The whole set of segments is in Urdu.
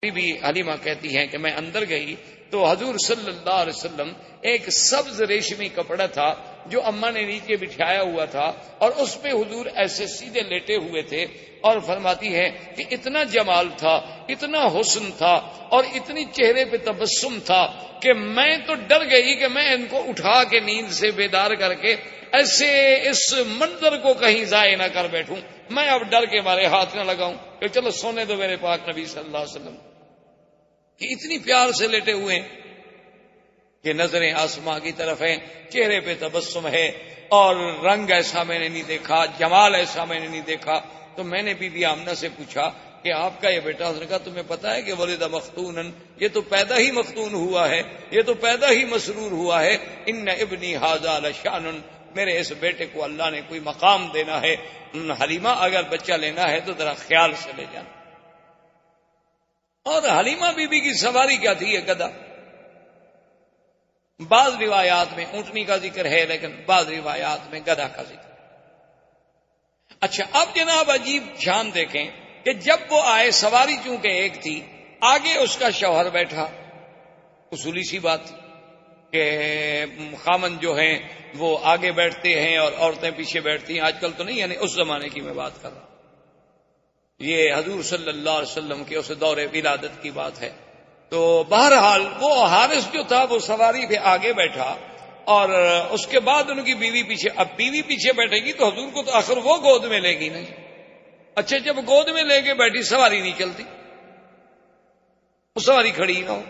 بی بی حلیمہ کہتی ہیں کہ میں اندر گئی تو حضور صلی اللہ علیہ وسلم ایک سبز ریشمی کپڑا تھا جو اماں نے نیچے بچھایا ہوا تھا اور اس پہ حضور ایسے سیدھے لیٹے ہوئے تھے، اور فرماتی ہے کہ اتنا جمال تھا، اتنا حسن تھا اور اتنی چہرے پہ تبسم تھا کہ میں تو ڈر گئی کہ میں ان کو اٹھا کے نیند سے بیدار کر کے ایسے اس منظر کو کہیں ضائع نہ کر بیٹھوں، میں اب ڈر کے مارے ہاتھ نہ لگاؤں کہ چلو سونے دو میرے پاک نبی صلی اللہ علیہ وسلم، کہ اتنی پیار سے لیٹے ہوئے ہیں کہ نظریں آسماں کی طرف ہیں، چہرے پہ تبسم ہے اور رنگ ایسا میں نے نہیں دیکھا، جمال ایسا میں نے نہیں دیکھا۔ تو میں نے بی بی آمنہ سے پوچھا کہ آپ کا یہ بیٹا، اس نے کہا تمہیں پتا ہے کہ ولد مختونن، یہ تو پیدا ہی مختون ہوا ہے، یہ تو پیدا ہی مسرور ہوا ہے، ان ابنی ھذا لشأن، میرے اس بیٹے کو اللہ نے کوئی مقام دینا ہے، حلیمہ اگر بچہ لینا ہے تو ذرا خیال سے لے جانا۔ اور حلیمہ بی بی کی سواری کیا تھی؟ یہ گدھا۔ بعض روایات میں اونٹنی کا ذکر ہے لیکن بعض روایات میں گدھا کا ذکر ہے۔ اچھا، اب جناب عجیب شان دیکھیں کہ جب وہ آئے، سواری چونکہ ایک تھی، آگے اس کا شوہر بیٹھا، اصولی سی بات تھی کہ خامن جو ہیں وہ آگے بیٹھتے ہیں اور عورتیں پیچھے بیٹھتی ہیں، آج کل تو نہیں، یعنی اس زمانے کی میں بات کر رہا ہوں، یہ حضور صلی اللہ علیہ وسلم کے اس دور ولادت کی بات ہے۔ تو بہرحال وہ حارث جو تھا وہ سواری پہ آگے بیٹھا اور اس کے بعد ان کی بیوی پیچھے۔ اب بیوی پیچھے بیٹھے گی تو حضور کو تو آخر وہ گود میں لے گی نہیں۔ اچھا، جب گود میں لے کے بیٹھی، سواری نہیں چلتی، وہ سواری کھڑی نہ ہو۔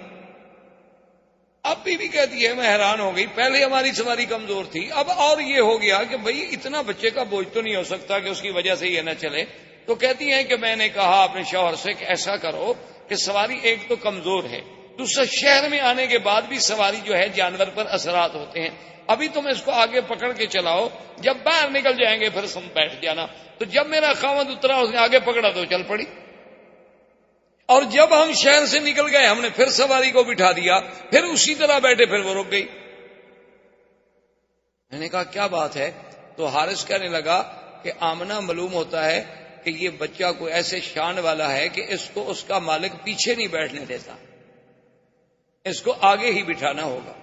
اب بیوی کہتی ہے میں حیران ہو گئی، پہلے ہماری سواری کمزور تھی، اب اور یہ ہو گیا کہ بھئی اتنا بچے کا بوجھ تو نہیں ہو سکتا کہ اس کی وجہ سے یہ نہ چلے۔ تو کہتی ہیں کہ میں نے کہا اپنے شوہر سے کہ ایسا کرو کہ سواری ایک تو کمزور ہے، دوسرا شہر میں آنے کے بعد بھی سواری جو ہے جانور پر اثرات ہوتے ہیں، ابھی تم اس کو آگے پکڑ کے چلاؤ، جب باہر نکل جائیں گے پھر تم بیٹھ جانا۔ تو جب میرا خاوند اترا، اس نے آگے پکڑا تو چل پڑی، اور جب ہم شہر سے نکل گئے ہم نے پھر سواری کو بٹھا دیا، پھر اسی طرح بیٹھے، پھر وہ رک گئی۔ میں نے کہا کیا بات ہے؟ تو حارث کہنے لگا کہ آمنہ معلوم ہوتا ہے کہ یہ بچہ کوئی ایسے شان والا ہے کہ اس کو اس کا مالک پیچھے نہیں بیٹھنے دیتا، اس کو آگے ہی بٹھانا ہوگا،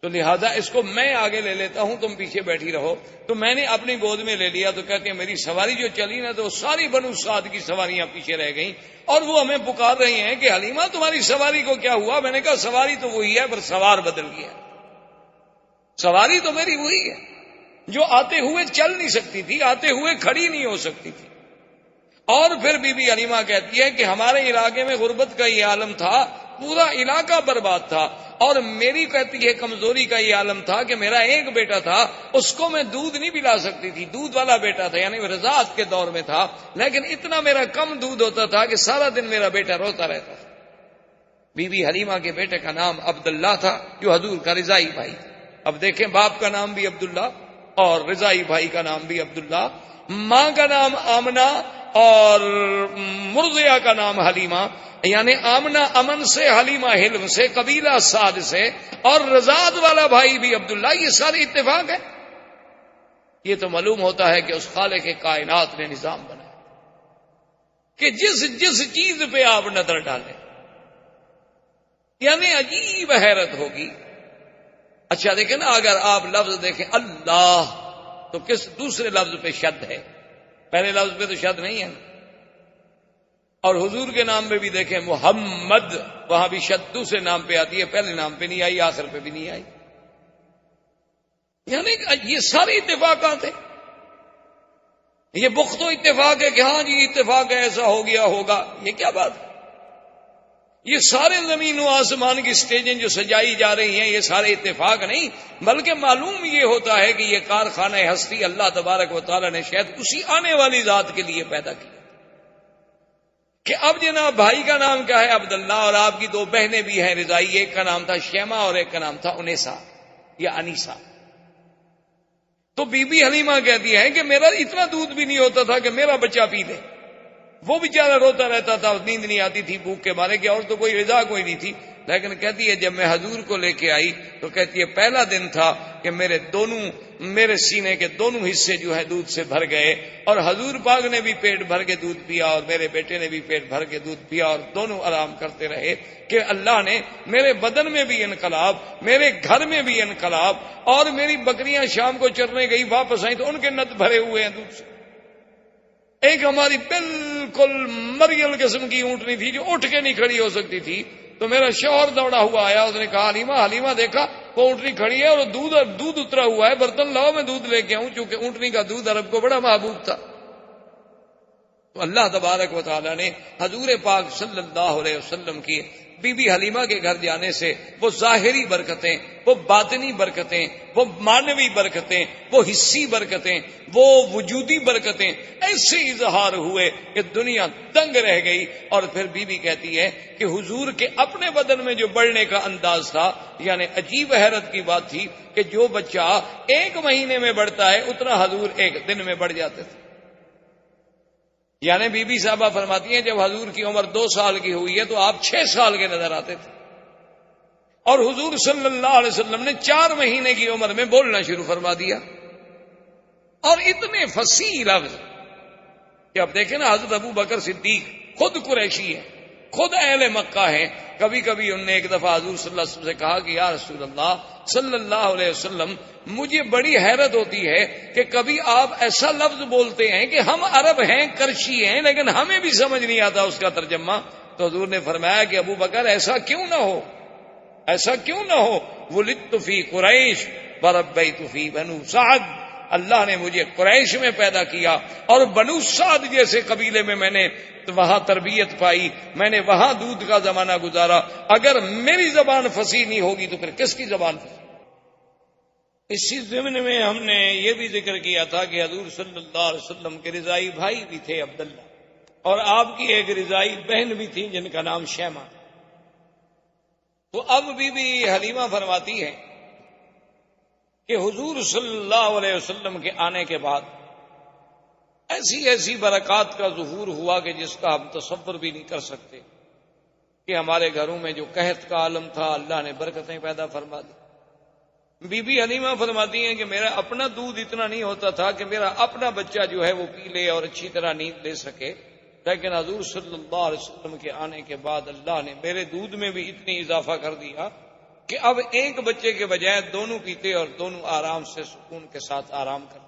تو لہذا اس کو میں آگے لے لیتا ہوں، تم پیچھے بیٹھی رہو۔ تو میں نے اپنی گود میں لے لیا۔ تو کہتے ہیں میری سواری جو چلی نا تو ساری بنو سعد کی سواریاں پیچھے رہ گئیں اور وہ ہمیں پکار رہی ہیں کہ حلیمہ تمہاری سواری کو کیا ہوا؟ میں نے کہا سواری تو وہی ہے پر سوار بدل گیا، سواری تو میری وہی ہے جو آتے ہوئے چل نہیں سکتی تھی، آتے ہوئے کھڑی نہیں ہو سکتی تھی۔ اور پھر بی بی حلیمہ کہتی ہے کہ ہمارے علاقے میں غربت کا یہ عالم تھا، پورا علاقہ برباد تھا، اور میری کہتی ہے کمزوری کا یہ عالم تھا کہ میرا ایک بیٹا تھا، اس کو میں دودھ نہیں پلا سکتی تھی، دودھ والا بیٹا تھا، یعنی رضاعت کے دور میں تھا، لیکن اتنا میرا کم دودھ ہوتا تھا کہ سارا دن میرا بیٹا روتا رہتا تھا۔ بی بی حلیمہ کے بیٹے کا نام عبداللہ تھا جو حضور کا رضائی بھائی تھا۔ اب دیکھیں، باپ کا نام بھی عبداللہ اور رضائی بھائی کا نام بھی عبداللہ، ماں کا نام آمنہ اور مرضیہ کا نام حلیمہ، یعنی آمنہ امن سے، حلیمہ حلم سے، قبیلہ سعد سے، اور رضاعت والا بھائی بھی عبداللہ۔ یہ سارے اتفاق ہے۔ یہ تو معلوم ہوتا ہے کہ اس خالق کائنات نے نظام بنایا کہ جس چیز پہ آپ نظر ڈالیں، یعنی عجیب حیرت ہوگی۔ اچھا دیکھیں نا، اگر آپ لفظ دیکھیں اللہ تو کس دوسرے لفظ پہ شد ہے، پہلے لفظ پہ تو شد نہیں ہے۔ اور حضور کے نام پہ بھی دیکھیں محمد، وہاں بھی شد دوسرے نام پہ آتی ہے، پہلے نام پہ نہیں آئی، آخر پہ بھی نہیں آئی۔ یعنی یہ سارے اتفاقات ہیں، یہ بخت و اتفاق ہے کہ ہاں جی اتفاق ہے، ایسا ہو گیا ہوگا، یہ کیا بات ہے؟ یہ سارے زمین و آسمان کی سٹیجیں جو سجائی جا رہی ہیں، یہ سارے اتفاق نہیں، بلکہ معلوم یہ ہوتا ہے کہ یہ کارخانہ ہستی اللہ تبارک و تعالی نے شاید اسی آنے والی ذات کے لیے پیدا کیا کہ اب جناب بھائی کا نام کیا ہے؟ عبداللہ، اور آپ کی دو بہنیں بھی ہیں رضائی، ایک کا نام تھا شیما اور ایک کا نام تھا انیسا یا انیسا۔ تو بی بی حلیمہ کہتی ہے کہ میرا اتنا دودھ بھی نہیں ہوتا تھا کہ میرا بچہ پی لے، وہ بیچارہ روتا رہتا تھا، نیند نہیں آتی تھی بھوک کے مارے کہ اور تو کوئی غذا کوئی نہیں تھی. لیکن کہتی ہے جب میں حضور کو لے کے آئی تو کہتی ہے پہلا دن تھا کہ میرے سینے کے دونوں حصے جو ہے دودھ سے بھر گئے، اور حضور پاک نے بھی پیٹ بھر کے دودھ پیا اور میرے بیٹے نے بھی پیٹ بھر کے دودھ پیا، اور دونوں آرام کرتے رہے کہ اللہ نے میرے بدن میں بھی انقلاب، میرے گھر میں بھی انقلاب، اور میری بکریاں شام کو چرنے گئی واپس آئیں تو ان کے نت بھرے ہوئے ہیں دودھ سے. ایک ہماری بالکل مریل قسم کی اونٹنی تھی جو اٹھ کے نہیں کھڑی ہو سکتی تھی، تو میرا شوہر دوڑا ہوا آیا، اس نے کہا حلیمہ دیکھا وہ اونٹنی کھڑی ہے اور دودھ اترا ہوا ہے، برتن لاؤ میں دودھ لے کے آؤں، چونکہ اونٹنی کا دودھ عرب کو بڑا محبوب تھا. تو اللہ تبارک و تعالی نے حضور پاک صلی اللہ علیہ وسلم کی بی بی حلیمہ کے گھر جانے سے وہ ظاہری برکتیں، وہ باطنی برکتیں، وہ معنوی برکتیں، وہ حصی برکتیں، وہ وجودی برکتیں ایسے اظہار ہوئے کہ دنیا دنگ رہ گئی. اور پھر بی بی کہتی ہے کہ حضور کے اپنے بدن میں جو بڑھنے کا انداز تھا، یعنی عجیب حیرت کی بات تھی کہ جو بچہ 1 مہینے میں بڑھتا ہے اتنا حضور 1 دن میں بڑھ جاتے تھے. یعنی بی بی صاحبہ فرماتی ہیں جب حضور کی عمر 2 سال کی ہوئی ہے تو آپ 6 سال کے نظر آتے تھے، اور حضور صلی اللہ علیہ وسلم نے 4 مہینے کی عمر میں بولنا شروع فرما دیا، اور اتنے فصیح لفظ کہ اب دیکھیں نا، حضرت ابو بکر صدیق خود قریشی ہے، خود اہل مکہ ہیں. کبھی کبھی انہوں نے ایک دفعہ حضور صلی اللہ علیہ وسلم سے کہا کہ یا رسول اللہ صلی اللہ علیہ وسلم، مجھے بڑی حیرت ہوتی ہے کہ کبھی آپ ایسا لفظ بولتے ہیں کہ ہم عرب ہیں، کرشی ہیں، لیکن ہمیں بھی سمجھ نہیں آتا اس کا ترجمہ. تو حضور نے فرمایا کہ ابو بکر ایسا کیوں نہ ہو، ایسا کیوں نہ ہو، ولدت فی قریش وربیت فی بنو سعد، اللہ نے مجھے قریش میں پیدا کیا اور بنو سعد جیسے قبیلے میں نے وہاں تربیت پائی، میں نے وہاں دودھ کا زمانہ گزارا. اگر میری زبان فصیح نہیں ہوگی تو پھر کس کی زبان فصیح؟ اسی ضمن میں ہم نے یہ بھی ذکر کیا تھا کہ حضور صلی اللہ علیہ وسلم کے رضائی بھائی بھی تھے عبداللہ، اور آپ کی ایک رضائی بہن بھی تھی جن کا نام شیمہ. تو اب بی بی حلیمہ فرماتی ہے کہ حضور صلی اللہ علیہ وسلم کے آنے کے بعد ایسی برکات کا ظہور ہوا کہ جس کا ہم تصور بھی نہیں کر سکتے، کہ ہمارے گھروں میں جو قحط کا عالم تھا اللہ نے برکتیں پیدا فرما دی. بی بی حلیمہ فرماتی ہیں کہ میرا اپنا دودھ اتنا نہیں ہوتا تھا کہ میرا اپنا بچہ جو ہے وہ پی لے اور اچھی طرح نیند لے سکے، لیکن حضور صلی اللہ علیہ وسلم کے آنے کے بعد اللہ نے میرے دودھ میں بھی اتنی اضافہ کر دیا کہ اب ایک بچے کے بجائے دونوں پیتے اور دونوں آرام سے سکون کے ساتھ آرام کرتے.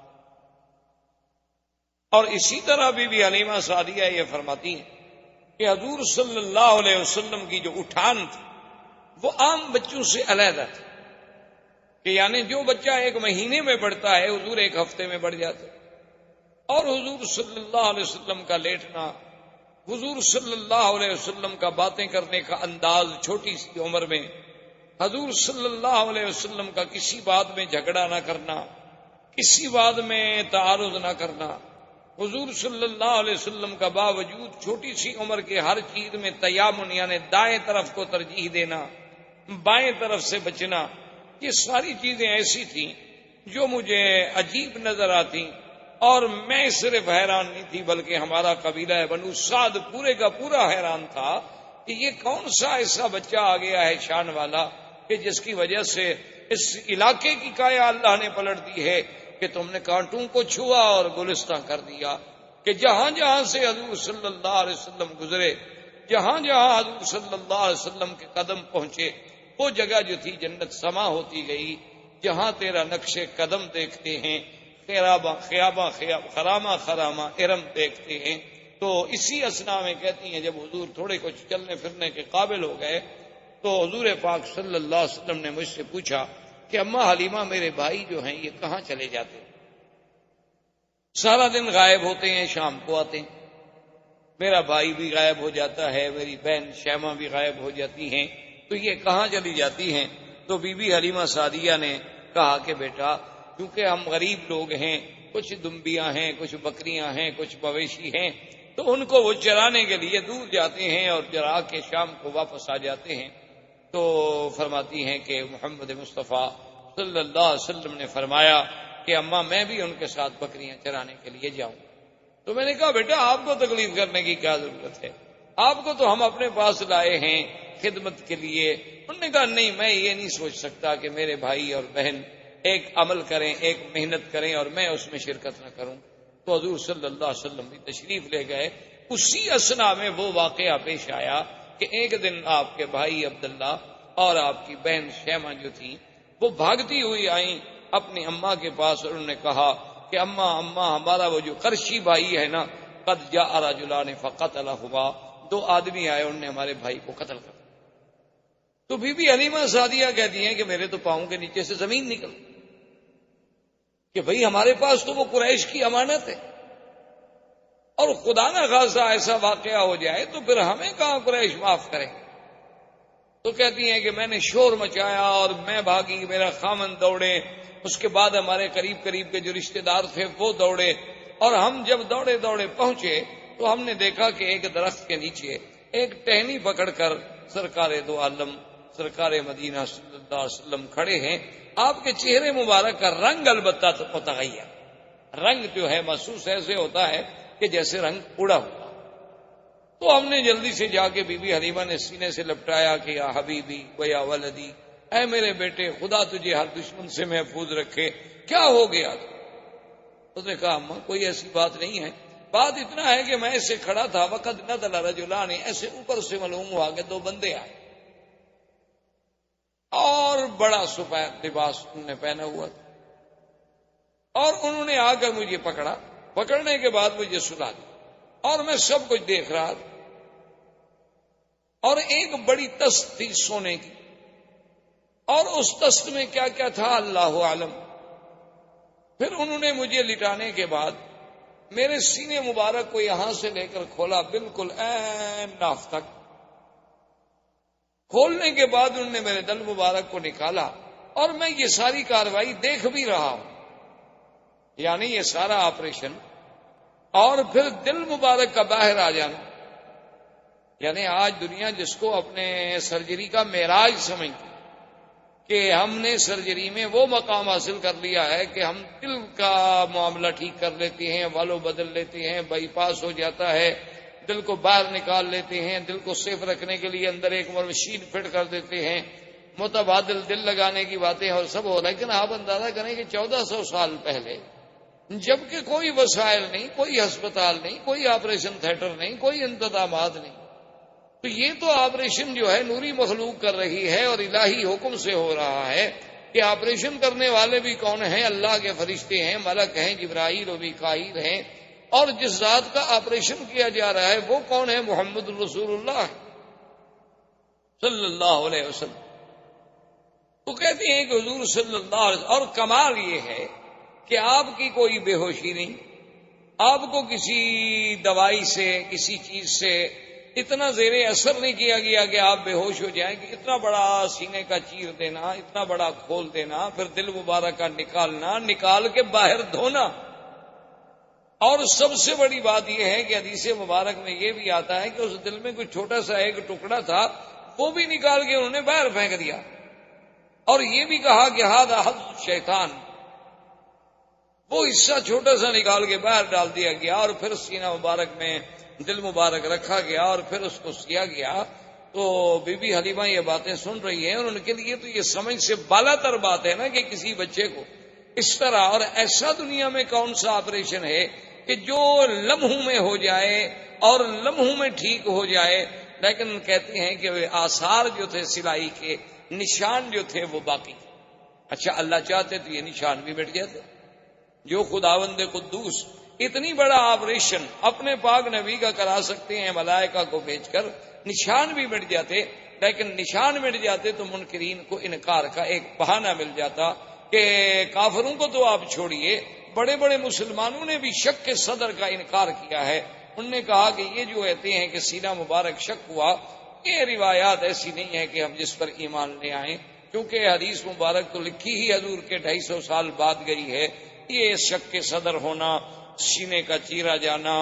اور اسی طرح بی بی حلیمہ سعدیہ یہ فرماتی ہیں کہ حضور صلی اللہ علیہ وسلم کی جو اٹھان تھی وہ عام بچوں سے علیحدہ تھی، کہ یعنی جو بچہ 1 مہینے میں بڑھتا ہے حضور 1 ہفتے میں بڑھ جاتے. اور حضور صلی اللہ علیہ وسلم کا لیٹنا، حضور صلی اللہ علیہ وسلم کا باتیں کرنے کا انداز چھوٹی سی عمر میں، حضور صلی اللہ علیہ وسلم کا کسی بات میں جھگڑا نہ کرنا، کسی بات میں تعارض نہ کرنا، حضور صلی اللہ علیہ وسلم کا باوجود چھوٹی سی عمر کے ہر چیز میں تیامن یعنی دائیں طرف کو ترجیح دینا، بائیں طرف سے بچنا، یہ ساری چیزیں ایسی تھیں جو مجھے عجیب نظر آتی. اور میں صرف حیران نہیں تھی بلکہ ہمارا قبیلہ بنو سعد پورے کا پورا حیران تھا کہ یہ کون سا ایسا بچہ آ گیا ہے شان والا کہ جس کی وجہ سے اس علاقے کی کایا اللہ نے پلٹ دی ہے کہ تم نے کانٹوں کو چھوا اور گلستان کر دیا، کہ جہاں جہاں سے حضور صلی اللہ علیہ وسلم گزرے، جہاں جہاں حضور صلی اللہ علیہ وسلم کے قدم پہنچے وہ جگہ جو تھی جنت سما ہوتی گئی. جہاں تیرا نقش قدم دیکھتے ہیں خرامہ ارم دیکھتے ہیں. تو اسی اسنا میں کہتی ہیں جب حضور تھوڑے کچھ چلنے پھرنے کے قابل ہو گئے تو حضور پاک صلی اللہ علیہ وسلم نے مجھ سے پوچھا کہ اماں حلیمہ میرے بھائی جو ہیں یہ کہاں چلے جاتے ہیں؟ سارا دن غائب ہوتے ہیں، شام کو آتے ہیں. میرا بھائی بھی غائب ہو جاتا ہے، میری بہن شیمہ بھی غائب ہو جاتی ہیں، تو یہ کہاں چلی جاتی ہیں؟ تو بی بی حلیمہ سعدیہ نے کہا کہ بیٹا کیونکہ ہم غریب لوگ ہیں، کچھ دمبیاں ہیں، کچھ بکریاں ہیں، کچھ مویشی ہیں، تو ان کو وہ چرانے کے لیے دور جاتے ہیں اور چرا کے شام کو واپس آ جاتے ہیں. تو فرماتی ہیں کہ محمد مصطفیٰ صلی اللہ علیہ وسلم نے فرمایا کہ اماں میں بھی ان کے ساتھ بکریاں چرانے کے لیے جاؤں. تو میں نے کہا بیٹا آپ کو تکلیف کرنے کی کیا ضرورت ہے، آپ کو تو ہم اپنے پاس لائے ہیں خدمت کے لیے۔ انہوں نے کہا نہیں، میں یہ نہیں سوچ سکتا کہ میرے بھائی اور بہن ایک عمل کریں، ایک محنت کریں اور میں اس میں شرکت نہ کروں۔ تو حضور صلی اللہ علیہ وسلم بھی تشریف لے گئے۔ اسی اثنا میں وہ واقعہ پیش آیا کہ ایک دن آپ کے بھائی عبداللہ اور آپ کی بہن شیمہ جو تھی وہ بھاگتی ہوئی آئیں اپنی اماں کے پاس، اور انہوں نے کہا کہ اماں ہمارا وہ جو قرشی بھائی ہے نا، قد جاء رجلان فقتلہما، 2 آدمی آئے انہوں نے ہمارے بھائی کو قتل کر دیا۔ تو بی بی حلیمہ سعدیہ کہتی ہیں کہ میرے تو پاؤں کے نیچے سے زمین نکل کہ بھئی ہمارے پاس تو وہ قریش کی امانت ہے، اور خدا نہ خاصہ ایسا واقعہ ہو جائے تو پھر ہمیں کہاں قریش معاف کرے۔ تو کہتی ہیں کہ میں نے شور مچایا اور میں بھاگی، میرا خامن دوڑے، اس کے بعد ہمارے قریب کے جو رشتہ دار تھے وہ دوڑے، اور ہم جب دوڑے پہنچے تو ہم نے دیکھا کہ ایک درخت کے نیچے ایک ٹہنی پکڑ کر سرکار دو عالم سرکار مدینہ صلی اللہ علیہ وسلم کھڑے ہیں۔ آپ کے چہرے مبارک کا رنگ البتہ متغیر، رنگ جو ہے محسوس ایسے ہوتا ہے کہ جیسے رنگ اڑا ہوا۔ تو ہم نے جلدی سے جا کے بی بی حلیمہ نے سینے سے لپٹایا کہ یا حبیبی و یا ولدی، اے میرے بیٹے خدا تجھے ہر دشمن سے محفوظ رکھے، کیا ہو گیا؟ اس نے کہا اماں کوئی ایسی بات نہیں ہے، بات اتنا ہے کہ میں ایسے کھڑا تھا، وقت نزل رجلان، ایسے اوپر سے معلوم ہوا کہ 2 بندے آئے اور بڑا سفید لباس انہوں نے پہنا ہوا تھا، اور انہوں نے آ کر مجھے پکڑا، پکڑنے کے بعد مجھے سلا دیا، اور میں سب کچھ دیکھ رہا تھا، اور ایک بڑی تست تھی سونے کی، اور اس تست میں کیا کیا تھا اللہ عالم۔ پھر انہوں نے مجھے لٹانے کے بعد میرے سینے مبارک کو یہاں سے لے کر کھولا بالکل عین ناف تک، کھولنے کے بعد انہوں نے میرے دل مبارک کو نکالا، اور میں یہ ساری کاروائی دیکھ بھی رہا ہوں، یعنی یہ سارا آپریشن، اور پھر دل مبارک کا باہر آ جانا، یعنی آج دنیا جس کو اپنے سرجری کا معراج سمجھتی کہ ہم نے سرجری میں وہ مقام حاصل کر لیا ہے کہ ہم دل کا معاملہ ٹھیک کر لیتے ہیں، والو بدل لیتے ہیں، بائی پاس ہو جاتا ہے، دل کو باہر نکال لیتے ہیں، دل کو سیف رکھنے کے لیے اندر ایک مشین فٹ کر دیتے ہیں، متبادل دل لگانے کی باتیں اور سب ہو رہا ہے۔ لیکن آپ اندازہ کریں کہ 1400 سال پہلے، جبکہ کوئی وسائل نہیں، کوئی ہسپتال نہیں، کوئی آپریشن تھیٹر نہیں، کوئی انتظامات نہیں، تو یہ تو آپریشن جو ہے نوری مخلوق کر رہی ہے اور الہی حکم سے ہو رہا ہے کہ آپریشن کرنے والے بھی کون ہیں؟ اللہ کے فرشتے ہیں، ملک ہیں، جبرائیل و میکائیل ہیں، اور جس ذات کا آپریشن کیا جا رہا ہے وہ کون ہے؟ محمد رسول اللہ صلی اللہ علیہ وسلم۔ تو کہتے ہیں کہ حضور صلی اللہ علیہ وسلم، اور کمال یہ ہے کہ آپ کی کوئی بے ہوشی نہیں، آپ کو کسی دوائی سے کسی چیز سے اتنا زیر اثر نہیں کیا گیا کہ آپ بے ہوش ہو جائیں، کہ اتنا بڑا سینے کا چیر دینا، اتنا بڑا کھول دینا، پھر دل مبارک کا نکالنا، نکال کے باہر دھونا۔ اور سب سے بڑی بات یہ ہے کہ حدیث مبارک میں یہ بھی آتا ہے کہ اس دل میں کوئی چھوٹا سا ایک ٹکڑا تھا، وہ بھی نکال کے انہوں نے باہر پھینک دیا، اور یہ بھی کہا کہ ھذا حظ شیطان، وہ حصہ چھوٹا سا نکال کے باہر ڈال دیا گیا، اور پھر سینہ مبارک میں دل مبارک رکھا گیا، اور پھر اس کو سیا گیا۔ تو بی بی حلیمہ یہ باتیں سن رہی ہیں، اور ان کے لیے تو یہ سمجھ سے بالا تر بات ہے نا کہ کسی بچے کو اس طرح، اور ایسا دنیا میں کون سا آپریشن ہے کہ جو لمحوں میں ہو جائے اور لمحوں میں ٹھیک ہو جائے۔ لیکن کہتے ہیں کہ آثار جو تھے سلائی کے، نشان جو تھے وہ باقی تھے۔ اچھا اللہ چاہتے تو یہ نشان بھی مٹ جاتے، جو خداوند قدوس اتنی بڑا آپریشن اپنے پاک نبی کا کرا سکتے ہیں ملائکہ کو بھیج کر، نشان بھی مٹ جاتے، لیکن نشان مٹ جاتے تو منکرین کو انکار کا ایک بہانہ مل جاتا کہ کافروں کو تو آپ چھوڑیے، بڑے بڑے مسلمانوں نے بھی شک کے صدر کا انکار کیا ہے۔ انہوں نے کہا کہ یہ جو کہتے ہیں کہ سینہ مبارک شک ہوا، یہ روایات ایسی نہیں ہے کہ ہم جس پر ایمان لے آئیں، کیونکہ حدیث مبارک تو لکھی ہی حضور کے 250 سال بعد گئی ہے۔ یہ شک کے صدر ہونا، سینے کا چیرا جانا،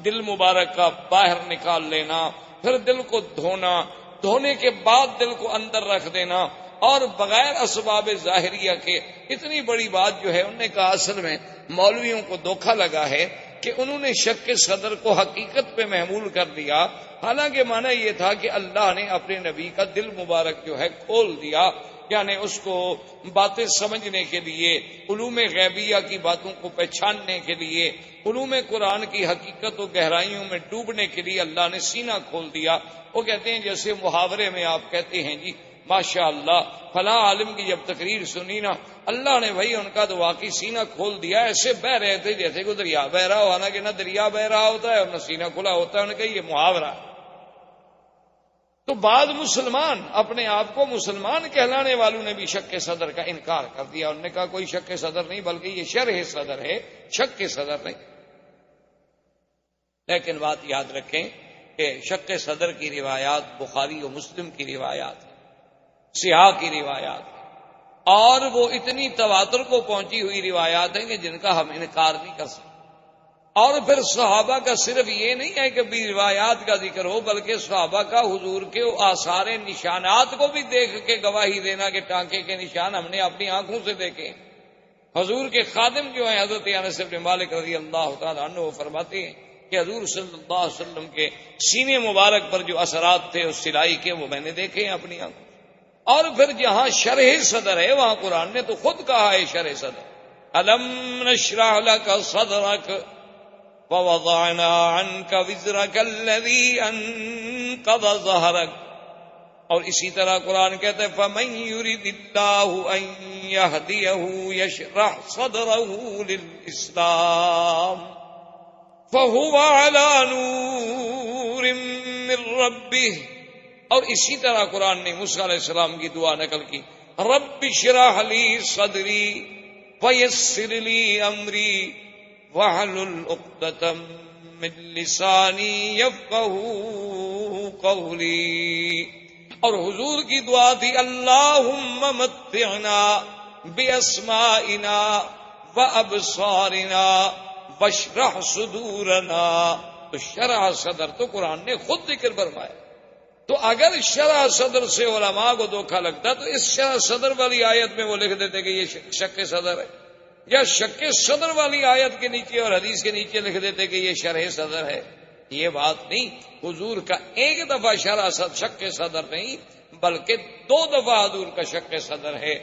دل مبارک کا باہر نکال لینا، پھر دل کو دھونا، دھونے کے بعد دل کو اندر رکھ دینا، اور بغیر اسباب ظاہریہ کے اتنی بڑی بات جو ہے، انہوں نے کہا اصل میں مولویوں کو دھوکہ لگا ہے کہ انہوں نے شک صدر کو حقیقت پہ محمول کر دیا، حالانکہ معنی یہ تھا کہ اللہ نے اپنے نبی کا دل مبارک جو ہے کھول دیا، یعنی اس کو باتیں سمجھنے کے لیے، علوم غیبیہ کی باتوں کو پہچاننے کے لیے، علوم قرآن کی حقیقت و گہرائیوں میں ڈوبنے کے لیے اللہ نے سینہ کھول دیا۔ وہ کہتے ہیں جیسے محاورے میں آپ کہتے ہیں جی ماشاء اللہ فلاں عالم کی جب تقریر سنی نا، اللہ نے بھائی ان کا تو واقعی سینہ کھول دیا، ایسے بہ رہے تھے جیسے کہ دریا بہ رہا ہو، حالانکہ نہ دریا بہ رہا ہوتا ہے اور نہ سینہ کھلا ہوتا ہے، انہوں نے کہا یہ محاورہ۔ تو بعض مسلمان اپنے آپ کو مسلمان کہلانے والوں نے بھی شک صدر کا انکار کر دیا، انہوں نے کہا کوئی شک صدر نہیں بلکہ یہ شرح صدر ہے، شک صدر نہیں۔ لیکن بات یاد رکھیں کہ شک صدر کی روایات بخاری و مسلم کی روایات ہیں، سیاح کی روایات ہیں، اور وہ اتنی تواتر کو پہنچی ہوئی روایات ہیں کہ جن کا ہم انکار نہیں کر سکتے۔ اور پھر صحابہ کا صرف یہ نہیں ہے کہ بھی روایات کا ذکر ہو، بلکہ صحابہ کا حضور کے آثار نشانات کو بھی دیکھ کے گواہی دینا کہ ٹانکے کے نشان ہم نے اپنی آنکھوں سے دیکھے۔ حضور کے خادم جو ہیں حضرت انس بن مالک رضی اللہ تعالی عنہ وہ فرماتے ہیں کہ حضور صلی اللہ علیہ وسلم کے سینے مبارک پر جو اثرات تھے اس سلائی کے وہ میں نے دیکھے ہیں اپنی آنکھوں۔ اور پھر جہاں شرح صدر ہے وہاں قرآن نے تو خود کہا ہے شرح صدر، الم نشرح لک صدرک ووضعنا عنك وزرك الذي انقض ظهرك، اور اسی طرح قرآن کہتا ہے فمن يرد الله ان يهديه يشرح صدره للاسلام فهو على نور من ربه، اور اسی طرح قرآن نے موسیٰ علیہ السلام کی دعا نقل کی، رب اشرح لي صدری ويسر لي امری وَاحْلُلْ عُقْدَةً مِّن لِّسَانِي يَفْقَهُوا قَوْلِي، اور حضور کی دعا تھی اللہم متعنا بِأَسْمَائِنَا وَأَبْصَارِنَا وَاشْرَحْ صُدُورَنَا۔ تو شرح صدر تو قرآن نے خود ذکر فرمایا۔ تو اگر شرح صدر سے علماء کو دھوکہ لگتا تو اس شرح صدر والی آیت میں وہ لکھ دیتے کہ یہ شک صدر ہے، یا شک صدر والی آیت کے نیچے اور حدیث کے نیچے لکھ دیتے کہ یہ شرح صدر ہے۔ یہ بات نہیں، حضور کا ایک دفعہ شک صدر نہیں بلکہ 2 دفعہ حضور کا شک صدر ہے۔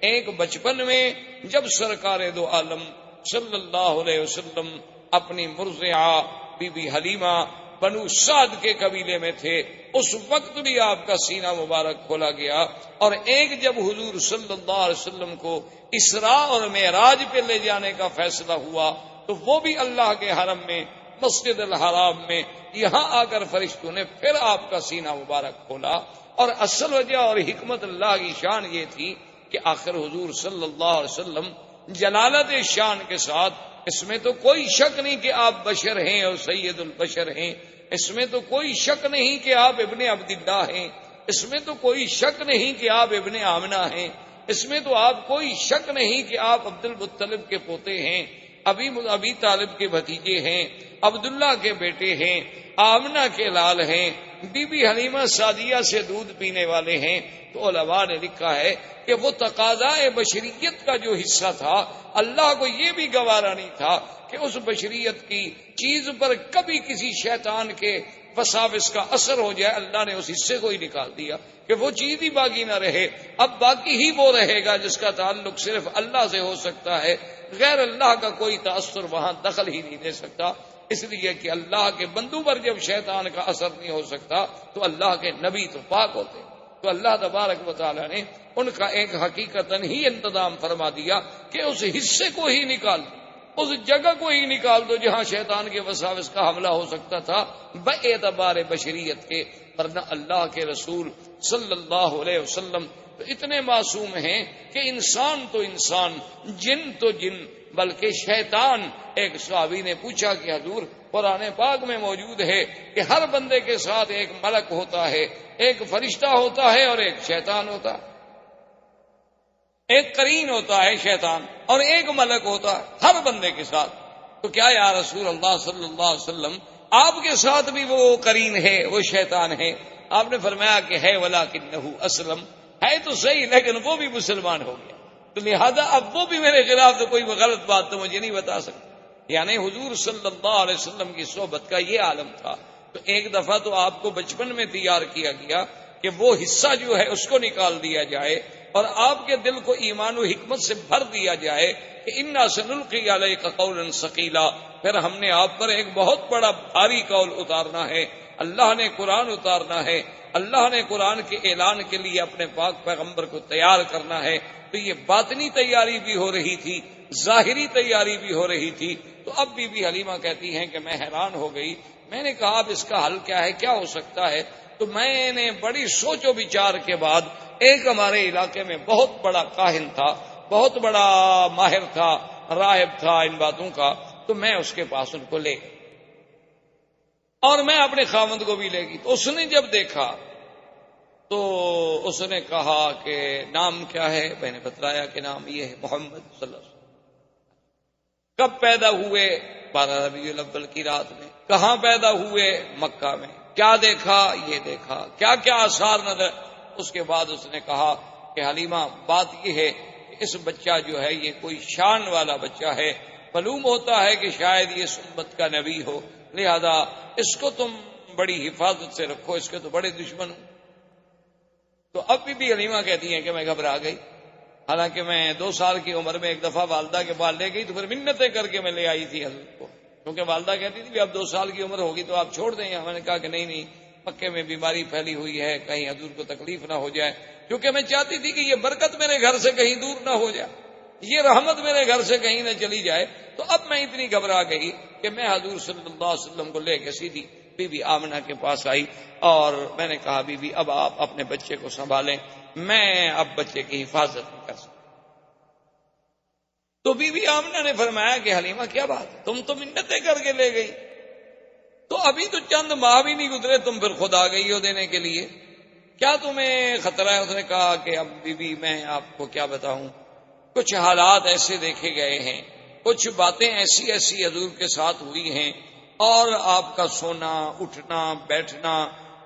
ایک بچپن میں جب سرکار دو عالم صلی اللہ علیہ وسلم اپنی مرضعہ بی بی حلیمہ بنو سعد کے قبیلے میں تھے، اس وقت بھی آپ کا سینہ مبارک کھولا گیا، اور ایک جب حضور صلی اللہ علیہ وسلم کو اسراء اور معراج پہ لے جانے کا فیصلہ ہوا تو وہ بھی اللہ کے حرم میں مسجد الحرام میں یہاں آ کر فرشتوں نے پھر آپ کا سینہ مبارک کھولا۔ اور اصل وجہ اور حکمت اللہ کی شان یہ تھی کہ آخر حضور صلی اللہ علیہ وسلم جلالت شان کے ساتھ، اس میں تو کوئی شک نہیں کہ آپ بشر ہیں اور سید البشر ہیں، اس میں تو کوئی شک نہیں کہ آپ ابن عبداللہ ہیں، اس میں تو کوئی شک نہیں کہ آپ ابن آمنہ ہیں، اس میں تو آپ کوئی شک نہیں کہ آپ عبد المطلب کے پوتے ہیں، ابی طالب کے بھتیجے ہیں، عبداللہ کے بیٹے ہیں، آمنہ کے لال ہیں، بی بی حلیمہ سعدیہ سے دودھ پینے والے ہیں۔ تو علماء نے لکھا ہے کہ وہ تقاضائے بشریت کا جو حصہ تھا اللہ کو یہ بھی گوارا نہیں تھا کہ اس بشریت کی چیز پر کبھی کسی شیطان کے وساوس کا اثر ہو جائے، اللہ نے اس حصے کو ہی نکال دیا کہ وہ چیز ہی باقی نہ رہے، اب باقی ہی وہ رہے گا جس کا تعلق صرف اللہ سے ہو سکتا ہے، غیر اللہ کا کوئی تاثر وہاں دخل ہی نہیں دے سکتا، اس لیے کہ اللہ کے بندوں پر جب شیطان کا اثر نہیں ہو سکتا تو اللہ کے نبی تو پاک ہوتے، تو اللہ تبارک و تعالی نے ان کا ایک حقیقتاً ہی انتظام فرما دیا کہ اس حصے کو ہی نکال دو، اس جگہ کو ہی نکال دو جہاں شیطان کے وساوس کا حملہ ہو سکتا تھا باعتبار بشریت کے، ورنہ اللہ کے رسول صلی اللہ علیہ وسلم تو اتنے معصوم ہیں کہ انسان تو انسان، جن تو جن، بلکہ شیطان۔ ایک صحابی نے پوچھا کہ حضور قرآن پاک میں موجود ہے کہ ہر بندے کے ساتھ ایک ملک ہوتا ہے، ایک فرشتہ ہوتا ہے اور ایک شیطان ہوتا ہے، ایک قرین ہوتا ہے شیطان اور ایک ملک ہوتا ہے ہر بندے کے ساتھ، تو کیا یا رسول اللہ صلی اللہ علیہ وسلم آپ کے ساتھ بھی وہ قرین ہے، وہ شیطان ہے؟ آپ نے فرمایا کہ ہے ولکنہ اسلم، ہے تو صحیح لیکن وہ بھی مسلمان ہو گیا، تو لہذا اب وہ بھی میرے خلاف تو کوئی غلط بات تو مجھے نہیں بتا سکتا۔ یعنی حضور صلی اللہ علیہ وسلم کی صحبت کا یہ عالم تھا. تو ایک دفعہ تو آپ کو بچپن میں تیار کیا گیا کہ وہ حصہ جو ہے اس کو نکال دیا جائے اور آپ کے دل کو ایمان و حکمت سے بھر دیا جائے کہ انا سنلقی علیک قولا ثقیلا. پھر ہم نے آپ پر ایک بہت بڑا بھاری قول اتارنا ہے. اللہ نے قرآن اتارنا ہے, اللہ نے قرآن کے اعلان کے لیے اپنے پاک پیغمبر کو تیار کرنا ہے. تو یہ باطنی تیاری بھی ہو رہی تھی, ظاہری تیاری بھی ہو رہی تھی. تو اب بی بی حلیمہ کہتی ہیں کہ میں حیران ہو گئی. میں نے کہا اب اس کا حل کیا ہے, کیا ہو سکتا ہے؟ تو میں نے بڑی سوچ و بچار کے بعد, ایک ہمارے علاقے میں بہت بڑا کاہن تھا, بہت بڑا ماہر تھا, راہب تھا ان باتوں کا, تو میں اس کے پاس ان کو لے گئی اور میں اپنے خاوند کو بھی لے گئی. تو اس نے جب دیکھا تو اس نے کہا کہ نام کیا ہے؟ میں نے بتلایا کہ نام یہ ہے محمد صلی اللہ علیہ وسلم. کب پیدا ہوئے؟ 12 ربیع الاول کی رات میں. کہاں پیدا ہوئے؟ مکہ میں. کیا دیکھا؟ یہ دیکھا. کیا کیا آثار نظر؟ اس کے بعد اس نے کہا کہ حلیمہ بات یہ ہے کہ اس بچہ جو ہے یہ کوئی شان والا بچہ ہے, معلوم ہوتا ہے کہ شاید یہ سنت کا نبی ہو, لہذا اس کو تم بڑی حفاظت سے رکھو, اس کے تو بڑے دشمن ہوں. تو اب بھی حلیمہ کہتی ہیں کہ میں گھبرا گئی. حالانکہ میں 2 سال کی عمر میں ایک دفعہ والدہ کے پاس لے گئی تو پھر منتیں کر کے میں لے آئی تھی حضرت کو, کیونکہ والدہ کہتی تھی کہ اب 2 سال کی عمر ہوگی تو آپ چھوڑ دیں. میں نے کہا کہ نہیں, مکے میں بیماری پھیلی ہوئی ہے, کہیں حضور کو تکلیف نہ ہو جائے, کیونکہ میں چاہتی تھی کہ یہ برکت میرے گھر سے کہیں دور نہ ہو جائے, یہ رحمت میرے گھر سے کہیں نہ چلی جائے. تو اب میں اتنی گھبرا گئی کہ میں حضور صلی اللہ علیہ وسلم کو لے کے سیدھی بی بی آمنہ کے پاس آئی اور میں نے کہا بی بی اب آپ اپنے بچے کو سنبھالیں, میں اب بچے کی حفاظت نہیں کر سکتا. تو بی بی آمنہ نے فرمایا کہ حلیمہ کیا بات ہے, تم تو منتیں کر کے لے گئی, تو ابھی تو چند ماہ بھی نہیں گزرے, تم پھر خود آ گئی ہو دینے کے لیے, کیا تمہیں خطرہ ہے؟ اس نے کہا کہ اب بی بی میں آپ کو کیا بتاؤں, کچھ حالات ایسے دیکھے گئے ہیں, کچھ باتیں ایسی ایسی حضور کے ساتھ ہوئی ہیں, اور آپ کا سونا اٹھنا بیٹھنا,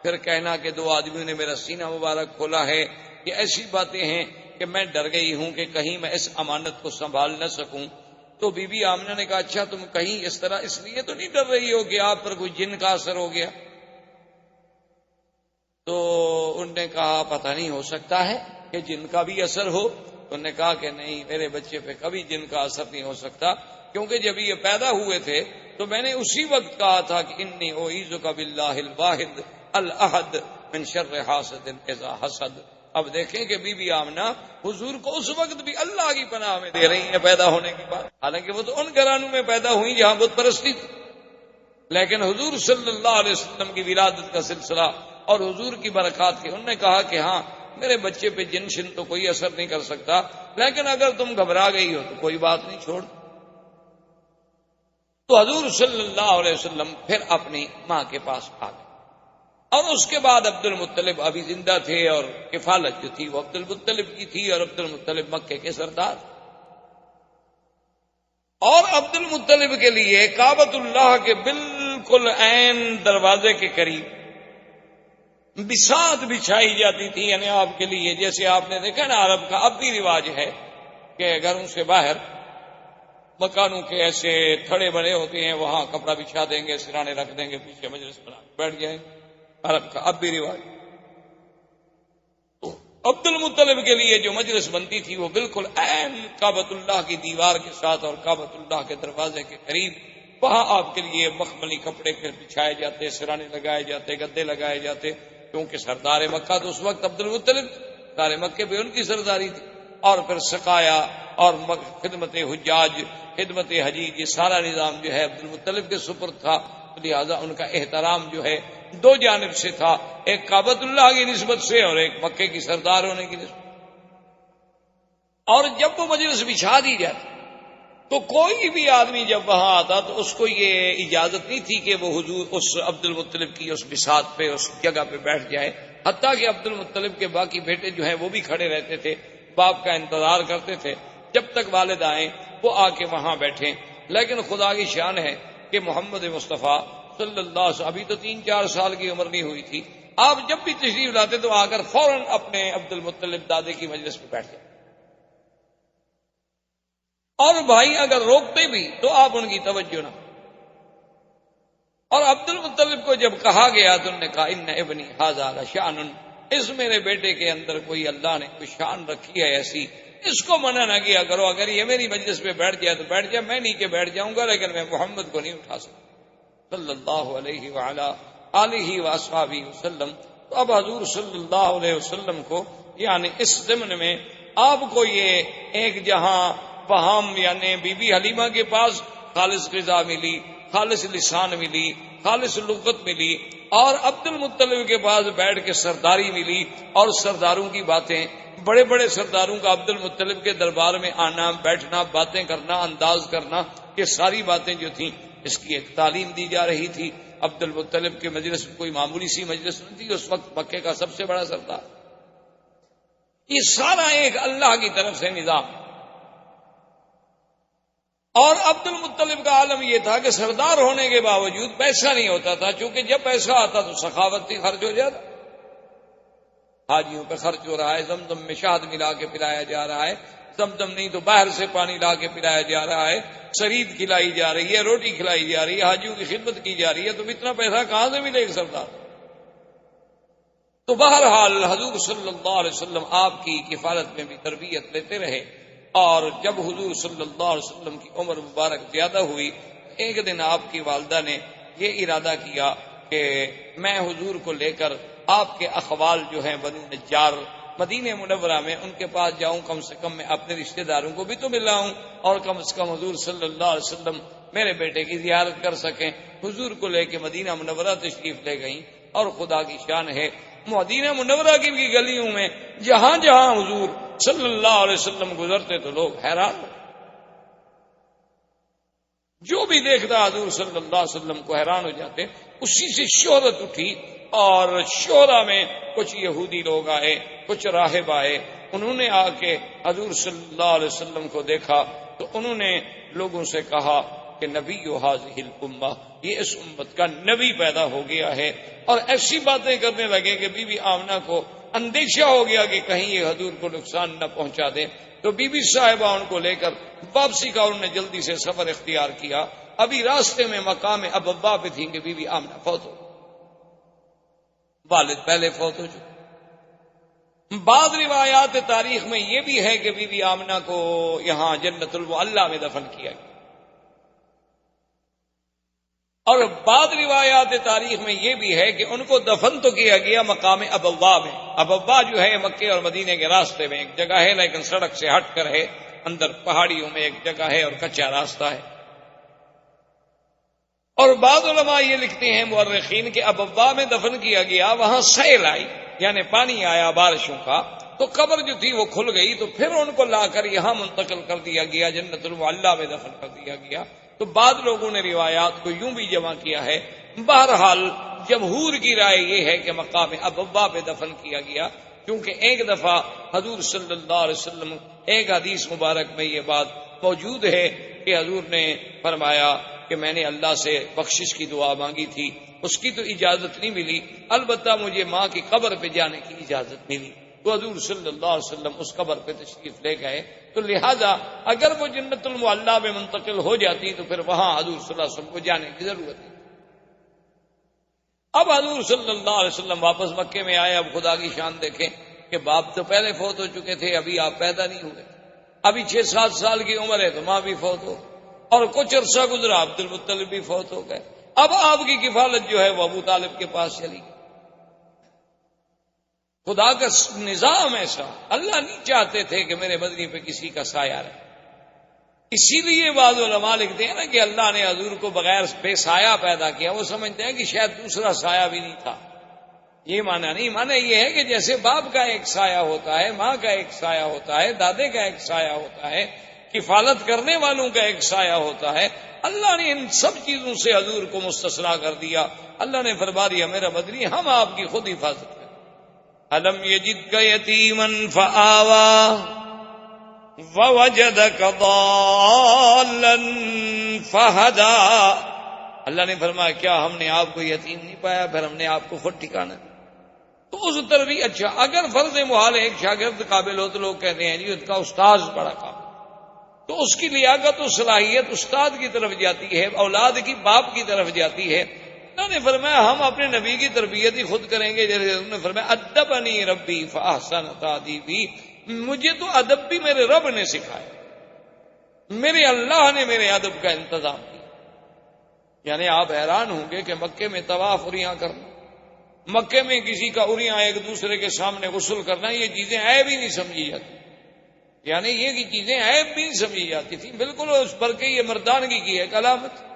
پھر کہنا کہ 2 آدمیوں نے میرا سینہ مبارک کھولا ہے, یہ ایسی باتیں ہیں کہ میں ڈر گئی ہوں کہ کہیں میں اس امانت کو سنبھال نہ سکوں. تو بی بی آمنہ نے کہا اچھا تم کہیں اس طرح اس لیے تو نہیں ڈر رہی ہو کہ آپ پر کوئی جن کا اثر ہو گیا؟ تو انہوں نے کہا پتہ نہیں, ہو سکتا ہے کہ جن کا بھی اثر ہو. انہوں نے کہا کہ نہیں, میرے بچے پہ کبھی جن کا اثر نہیں ہو سکتا, کیونکہ جب یہ پیدا ہوئے تھے تو میں نے اسی وقت کہا تھا کہ انی اعوذک باللہ الواحد الاحد من شر حاسد اذا حسد. اب دیکھیں کہ بی بی آمنہ حضور کو اس وقت بھی اللہ کی پناہ میں دے رہی ہیں پیدا ہونے کے بعد, حالانکہ وہ تو ان گھرانوں میں پیدا ہوئی جہاں بت پرستی تھی, لیکن حضور صلی اللہ علیہ وسلم کی ولادت کا سلسلہ اور حضور کی برکات کے. انہوں نے کہا کہ ہاں میرے بچے پہ جن شن تو کوئی اثر نہیں کر سکتا, لیکن اگر تم گھبرا گئی ہو تو کوئی بات نہیں, چھوڑ. تو حضور صلی اللہ علیہ وسلم پھر اپنی ماں کے پاس آ گئے, اور اس کے بعد عبد المطلب ابھی زندہ تھے, اور کفالت جو تھی وہ عبد المطلب کی تھی, اور عبد المطلب مکے کے سردار. اور عبد المطلب کے لیے کعبۃ اللہ کے بالکل عین دروازے کے قریب بساط بچھائی جاتی تھی, یعنی آپ کے لیے جیسے آپ نے دیکھا نا عرب کا اب بھی رواج ہے کہ گھروں سے باہر مکانوں کے ایسے تھڑے بنے ہوتے ہیں, وہاں کپڑا بچھا دیں گے, سرانے رکھ دیں گے, پیچھے مجلس بنا بیٹھ جائیں, عرب کا اب بھی رواج. تو عبد المطلب کے لیے جو مجلس بنتی تھی وہ بالکل عین کعبۃ اللہ کی دیوار کے ساتھ اور کعبۃ اللہ کے دروازے کے قریب, وہاں آپ کے لیے مخملی کپڑے بچھائے جاتے, سرانے لگائے جاتے, گدے لگائے جاتے, کیونکہ سردار مکہ تو اس وقت عبد المطلب, سارے مکے پہ ان کی سرداری تھی. اور پھر سقایا اور خدمت حجاج, خدمت حجیج, یہ سارا نظام جو ہے عبد المطلب کے سپرد تھا, لہذا ان کا احترام جو ہے 2 جانب سے تھا, ایک کعبۃ اللہ کی نسبت سے اور ایک مکے کی سردار ہونے کی نسبت. اور جب وہ مجلس بچھا دی جاتی تو کوئی بھی آدمی جب وہاں آتا تو اس کو یہ اجازت نہیں تھی کہ وہ حضور اس عبد المطلب کی اس بساط پہ, اس جگہ پہ بیٹھ جائے, حتیٰ کہ عبد المطلب کے باقی بیٹے جو ہیں وہ بھی کھڑے رہتے تھے, باپ کا انتظار کرتے تھے جب تک والد آئیں وہ آ کے وہاں بیٹھیں. لیکن خدا کی شان ہے کہ محمد مصطفیٰ صلی اللہ علیہ وسلم ابھی تو 3-4 سال کی عمر نہیں ہوئی تھی, آپ جب بھی تشریف لاتے تو آ کر فوراً اپنے عبد المطلب دادے کی مجلس پہ بیٹھ جائیں. اور بھائی اگر روکتے بھی تو آپ ان کی توجہ نہ. اور عبد المطلب کو جب کہا گیا تو انہوں نے کہا ان ابنی ھذا لشأن، اس میرے بیٹے کے اندر کوئی اللہ نے کوئی شان رکھی ہے ایسی، اس کو منع نہ کیا کرو. اگر یہ میری مجلس پہ بیٹھ جائے تو بیٹھ جائے، میں نیچے بیٹھ جاؤں گا، لیکن میں محمد کو نہیں اٹھا سکتا صلی اللہ علیہ وعلا آلہ واصحابہ وسلم. تو اب حضور صلی اللہ علیہ وسلم کو یعنی اس ضمن میں آپ کو یہ ایک جہاں وہاں یعنی بی بی حلیمہ کے پاس خالص غذا ملی، خالص لسان ملی، خالص لغت ملی، اور عبد المطلب کے پاس بیٹھ کے سرداری ملی، اور سرداروں کی باتیں، بڑے بڑے سرداروں کا عبد المطلب کے دربار میں آنا، بیٹھنا، باتیں کرنا، انداز کرنا، یہ ساری باتیں جو تھیں اس کی ایک تعلیم دی جا رہی تھی. عبد المطلب کے مجلس میں کوئی معمولی سی مجلس نہیں تھی، اس وقت مکے کا سب سے بڑا سردار. یہ سارا ایک اللہ کی طرف سے نظام. اور عبد المطلب کا عالم یہ تھا کہ سردار ہونے کے باوجود پیسہ نہیں ہوتا تھا، چونکہ جب پیسہ آتا تو سخاوت خرچ ہو جاتا. حاجیوں پہ خرچ ہو رہا ہے، زمزم میں شہد ملا کے پلایا جا رہا ہے، زمزم نہیں تو باہر سے پانی لا کے پلایا جا رہا ہے، شرید کھلائی جا رہی ہے، روٹی کھلائی جا رہی ہے، حاجیوں کی خدمت کی جا رہی ہے، تو اتنا پیسہ کہاں سے ملے گا سردار؟ تو بہرحال حضور صلی اللہ علیہ وسلم آپ کی کفالت میں بھی تربیت لیتے رہے. اور جب حضور صلی اللہ علیہ وسلم کی عمر مبارک زیادہ ہوئی، ایک دن آپ کی والدہ نے یہ ارادہ کیا کہ میں حضور کو لے کر آپ کے اخوال جو ہیں بنو نجار مدینہ منورہ میں ان کے پاس جاؤں، کم سے کم میں اپنے رشتہ داروں کو بھی تو ملاؤں، اور کم سے کم حضور صلی اللہ علیہ وسلم میرے بیٹے کی زیارت کر سکیں. حضور کو لے کے مدینہ منورہ تشریف لے گئیں، اور خدا کی شان ہے مدینہ منورہ کی بھی گلیوں میں جہاں جہاں حضور صلی اللہ علیہ وسلم گزرتے تو لوگ حیران ہوتے. جو بھی دیکھتا حضور صلی اللہ علیہ وسلم کو حیران ہو جاتے. اسی سے شہرت اٹھی، اور شعرا میں کچھ یہودی لوگ آئے، کچھ راہب آئے، انہوں نے آ کے حضور صلی اللہ علیہ وسلم کو دیکھا تو انہوں نے لوگوں سے کہا کہ نبی ھذہ الامہ، یہ اس امت کا نبی پیدا ہو گیا ہے. اور ایسی باتیں کرنے لگے کہ بی بی آمنہ کو اندیشہ ہو گیا کہ کہیں یہ حضور کو نقصان نہ پہنچا دے. تو بی بی صاحبہ ان کو لے کر واپسی کا انہوں نے جلدی سے سفر اختیار کیا. ابھی راستے میں مقام ابوا پہ تھیں کہ بی بی آمنہ فوت ہو، والد پہلے فوت ہو چکے. بعض روایات تاریخ میں یہ بھی ہے کہ بی بی آمنہ کو یہاں جنت المعلیٰ میں دفن کیا گیا، اور بعض روایات تاریخ میں یہ بھی ہے کہ ان کو دفن تو کیا گیا مقام ابوا میں. ابوا جو ہے مکے اور مدینے کے راستے میں ایک جگہ ہے، لیکن سڑک سے ہٹ کر ہے، اندر پہاڑیوں میں ایک جگہ ہے اور کچا راستہ ہے. اور بعض علماء یہ لکھتے ہیں مورخین کہ ابوا میں دفن کیا گیا، وہاں سیل آئی یعنی پانی آیا بارشوں کا، تو قبر جو تھی وہ کھل گئی، تو پھر ان کو لا کر یہاں منتقل کر دیا گیا، جنت المعلیٰ میں دفن کر دیا گیا. تو بعض لوگوں نے روایات کو یوں بھی جمع کیا ہے. بہرحال جمہور کی رائے یہ ہے کہ مقام ابوا پہ دفن کیا گیا، کیونکہ ایک دفعہ حضور صلی اللہ علیہ وسلم ایک حدیث مبارک میں یہ بات موجود ہے کہ حضور نے فرمایا کہ میں نے اللہ سے بخشش کی دعا مانگی تھی، اس کی تو اجازت نہیں ملی، البتہ مجھے ماں کی قبر پہ جانے کی اجازت ملی. تو حضور صلی اللہ علیہ وسلم اس قبر پہ تشریف لے گئے. تو لہذا اگر وہ جنت المعلیٰ میں منتقل ہو جاتی تو پھر وہاں حضور صلی اللہ علیہ وسلم کو جانے کی ضرورت نہیں. اب حضور صلی اللہ علیہ وسلم واپس مکے میں آئے. اب خدا کی شان دیکھیں کہ باپ تو پہلے فوت ہو چکے تھے، ابھی آپ پیدا نہیں ہوئے، ابھی 6-7 سال کی عمر ہے تو ماں بھی فوت ہو، اور کچھ عرصہ گزرا عبد المطلب بھی فوت ہو گئے. اب آپ کی کفالت جو ہے وہ ابو طالب کے پاس چلی گئی. خدا کا نظام ایسا، اللہ نہیں چاہتے تھے کہ میرے بدنی پہ کسی کا سایہ رہے. اسی لیے بعض علماء لکھتے ہیں نا کہ اللہ نے حضور کو بغیر بے سایہ پیدا کیا. وہ سمجھتے ہیں کہ شاید دوسرا سایہ بھی نہیں تھا. یہ معنی نہیں، معنی یہ ہے کہ جیسے باپ کا ایک سایہ ہوتا ہے، ماں کا ایک سایہ ہوتا ہے، دادے کا ایک سایہ ہوتا ہے، کفالت کرنے والوں کا ایک سایہ ہوتا ہے، اللہ نے ان سب چیزوں سے حضور کو مستثنیٰ کر دیا. اللہ نے فرما دیا میرا بدنی ہم آپ کی خود حفاظت کریں. الم یجدک یتیما فآوی ووجدک ضالا فہدی. اللہ نے فرمایا کیا ہم نے آپ کو یتیم نہیں پایا، پھر ہم نے آپ کو خود ٹھکانا دیا. تو اس طرح بھی اچھا، اگر فرض محال ایک شاگرد قابل ہو تو لوگ کہتے ہیں جی اس کا استاذ بڑا قابل. تو اس کی لیاقت و صلاحیت استاد کی طرف جاتی ہے، اولاد کی باپ کی طرف جاتی ہے۔ انہوں نے فرمایا ہم اپنے نبی کی تربیت ہی خود کریں گے، جیسے انہوں نے فرمایا ادبنی ربی فاحسن تادیبی، مجھے تو ادب بھی میرے رب نے سکھایا، میرے اللہ نے میرے ادب کا انتظام کیا۔ یعنی آپ حیران ہوں گے کہ مکے میں طواف اریاں کرنا، مکے میں کسی کا اریاں ایک دوسرے کے سامنے غسل کرنا، یہ چیزیں عیب ہی نہیں سمجھی جاتی، یعنی یہ کی چیزیں عیب بھی نہیں سمجھی جاتی تھی، بالکل اس پر کے یہ مردانگی کی ایک علامت۔